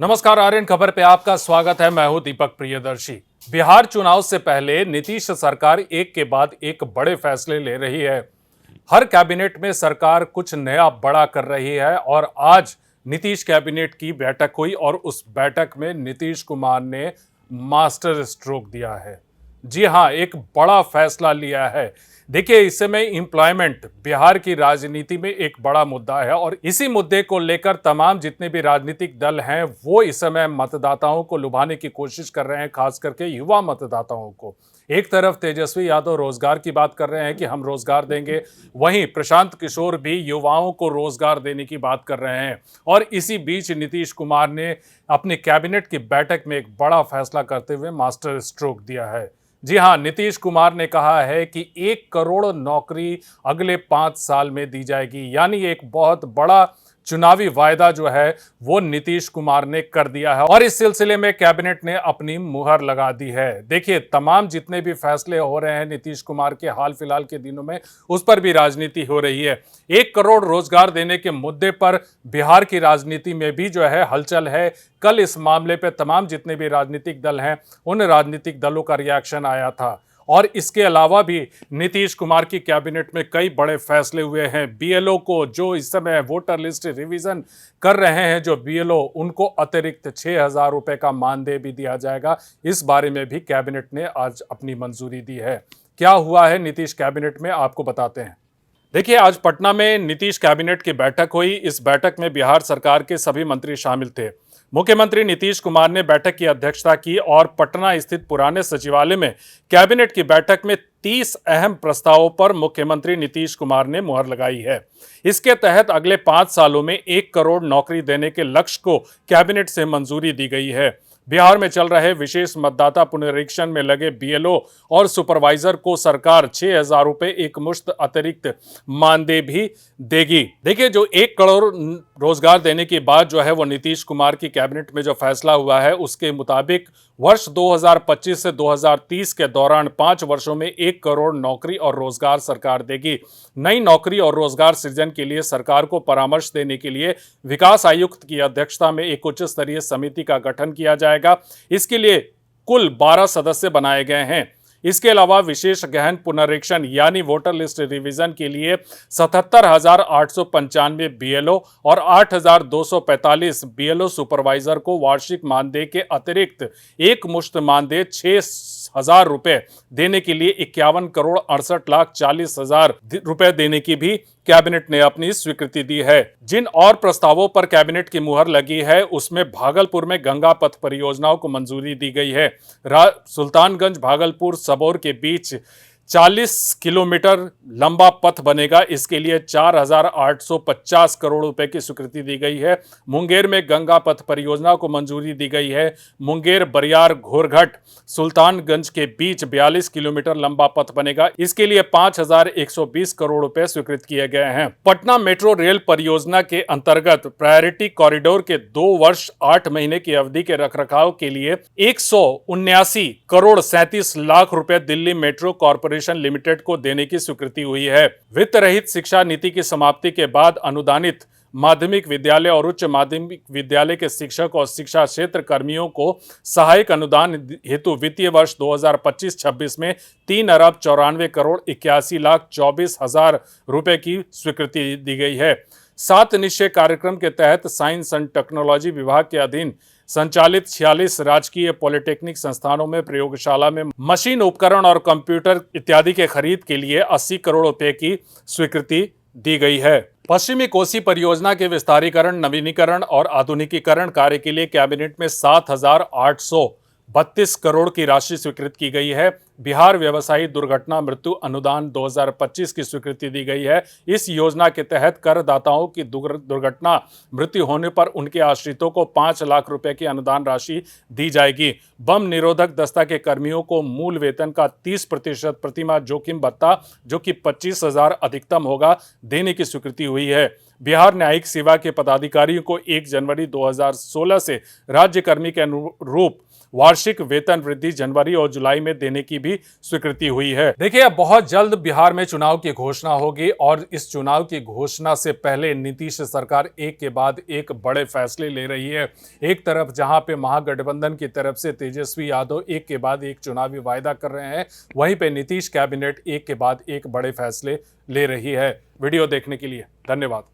नमस्कार, आर्यन खबर पे आपका स्वागत है। मैं हूं दीपक प्रियदर्शी। बिहार चुनाव से पहले नीतीश सरकार एक के बाद एक बड़े फैसले ले रही है। हर कैबिनेट में सरकार कुछ नया बड़ा कर रही है और आज नीतीश कैबिनेट की बैठक हुई और उस बैठक में नीतीश कुमार ने मास्टर स्ट्रोक दिया है। जी हां, एक बड़ा फैसला लिया है। देखिए, इस समय एम्प्लॉयमेंट बिहार की राजनीति में एक बड़ा मुद्दा है और इसी मुद्दे को लेकर तमाम जितने भी राजनीतिक दल हैं वो इस समय मतदाताओं को लुभाने की कोशिश कर रहे हैं, खास करके युवा मतदाताओं को। एक तरफ तेजस्वी यादव रोजगार की बात कर रहे हैं कि हम रोजगार देंगे, वहीं प्रशांत किशोर भी युवाओं को रोजगार देने की बात कर रहे हैं। और इसी बीच नीतीश कुमार ने अपने कैबिनेट की बैठक में एक बड़ा फैसला करते हुए मास्टर स्ट्रोक दिया है। जी हां, नीतीश कुमार ने कहा है कि 1 करोड़ नौकरी अगले 5 साल में दी जाएगी। यानी एक बहुत बड़ा चुनावी वायदा जो है वो नीतीश कुमार ने कर दिया है और इस सिलसिले में कैबिनेट ने अपनी मुहर लगा दी है। देखिए, तमाम जितने भी फैसले हो रहे हैं नीतीश कुमार के हाल फिलहाल के दिनों में, उस पर भी राजनीति हो रही है। 1 करोड़ रोजगार देने के मुद्दे पर बिहार की राजनीति में भी जो है हलचल है। कल इस मामले पर तमाम जितने भी राजनीतिक दल हैं उन राजनीतिक दलों का रिएक्शन आया था। और इसके अलावा भी नीतीश कुमार की कैबिनेट में कई बड़े फैसले हुए हैं। बीएलओ को जो इस समय वोटर लिस्ट रिवीजन कर रहे हैं, जो बीएलओ, उनको अतिरिक्त 6,000 रुपए का मानदेय भी दिया जाएगा। इस बारे में भी कैबिनेट ने आज अपनी मंजूरी दी है। क्या हुआ है नीतीश कैबिनेट में, आपको बताते हैं। देखिए, आज पटना में नीतीश कैबिनेट की बैठक हुई। इस बैठक में बिहार सरकार के सभी मंत्री शामिल थे। मुख्यमंत्री नीतीश कुमार ने बैठक की अध्यक्षता की और पटना स्थित पुराने सचिवालय में कैबिनेट की बैठक में 30 अहम प्रस्तावों पर मुख्यमंत्री नीतीश कुमार ने मुहर लगाई है। इसके तहत अगले 5 सालों में 1 करोड़ नौकरी देने के लक्ष्य को कैबिनेट से मंजूरी दी गई है। बिहार में चल रहे विशेष मतदाता पुनरीक्षण में लगे बीएलओ और सुपरवाइजर को सरकार 6,000 रुपए एक मुश्त अतिरिक्त मानदेय भी देगी। देखिए, जो 1 करोड़ रोजगार देने की बात जो है वो नीतीश कुमार की कैबिनेट में जो फैसला हुआ है उसके मुताबिक वर्ष 2025 से 2030 के दौरान 5 वर्षों में 1 करोड़ नौकरी और रोजगार सरकार देगी। नई नौकरी और रोजगार सृजन के लिए सरकार को परामर्श देने के लिए विकास आयुक्त की अध्यक्षता में एक उच्च स्तरीय समिति का गठन किया जाएगा। इसके लिए कुल 12 सदस्य बनाए गए हैं। इसके अलावा विशेष गहन पुनरीक्षण यानी वोटर लिस्ट रिवीजन के लिए 77,895 बीएलओ और 8,245 बीएलओ सुपरवाइजर को वार्षिक मानदेय के अतिरिक्त एक मुश्त मानदेय 6,000 रुपए देने के लिए 51 करोड़ 68,40,000 रुपए देने की भी कैबिनेट ने अपनी स्वीकृति दी है। जिन और प्रस्तावों पर कैबिनेट की मुहर लगी है उसमें भागलपुर में गंगा पथ परियोजनाओं को मंजूरी दी गई है। सुल्तानगंज भागलपुर सबौर के बीच 40 किलोमीटर लंबा पथ बनेगा। इसके लिए 4,850 करोड़ रुपए की स्वीकृति दी गई है। मुंगेर में गंगा पथ परियोजना को मंजूरी दी गई है। मुंगेर बरियार घोरघट सुल्तानगंज के बीच 42 किलोमीटर लंबा पथ बनेगा। इसके लिए 5,120 करोड़ रुपए स्वीकृत किए गए हैं। पटना मेट्रो रेल परियोजना के अंतर्गत प्रायोरिटी कॉरिडोर के 2 वर्ष 8 महीने की अवधि के रखरखाव के लिए 179 करोड़ 37 लाख रुपए दिल्ली मेट्रो कॉर्पोरेशन लिमिटेड को देने की स्वीकृति हुई है। वित्त रहित शिक्षा नीति की समाप्ति के बाद अनुदानित माध्यमिक विद्यालय और उच्च माध्यमिक विद्यालय के शिक्षक और शिक्षा क्षेत्र कर्मियों को सहायक अनुदान हेतु वित्तीय वर्ष 2025-26 में 3 अरब 94 करोड़ 81 लाख 24 हजार रुपए की स्वीकृति दी गई है। 7 निश्चय कार्यक्रम के तहत साइंस एंड टेक्नोलॉजी विभाग के अधीन संचालित 46 राजकीय पॉलिटेक्निक संस्थानों में प्रयोगशाला में मशीन उपकरण और कंप्यूटर इत्यादि के खरीद के लिए 80 करोड़ रुपए की स्वीकृति दी गई है। पश्चिमी कोसी परियोजना के विस्तारीकरण, नवीनीकरण और आधुनिकीकरण कार्य के लिए कैबिनेट में 7,832 करोड़ की राशि स्वीकृत की गई है। बिहार व्यवसायी दुर्घटना मृत्यु अनुदान 2025 की स्वीकृति दी गई है। इस योजना के तहत करदाताओं की दुर्घटना मृत्यु होने पर उनके आश्रितों को 5 लाख रुपए की अनुदान राशि दी जाएगी। बम निरोधक दस्ता के कर्मियों को मूल वेतन का 30% प्रतिमाह जोखिम भत्ता, जो कि 25,000 अधिकतम होगा, देने की स्वीकृति हुई है। बिहार न्यायिक सेवा के पदाधिकारियों को 1 जनवरी 2016 से राज्य कर्मी के अनुरूप वार्षिक वेतन वृद्धि जनवरी और जुलाई में देने की भी स्वीकृति हुई है। देखिए, अब बहुत जल्द बिहार में चुनाव की घोषणा होगी और इस चुनाव की घोषणा से पहले नीतीश सरकार एक के बाद एक बड़े फैसले ले रही है। एक तरफ जहां पे महागठबंधन की तरफ से तेजस्वी यादव एक के बाद एक चुनावी वायदा कर रहे हैं, वहीं पे नीतीश कैबिनेट एक के बाद एक बड़े फैसले ले रही है। वीडियो देखने के लिए धन्यवाद।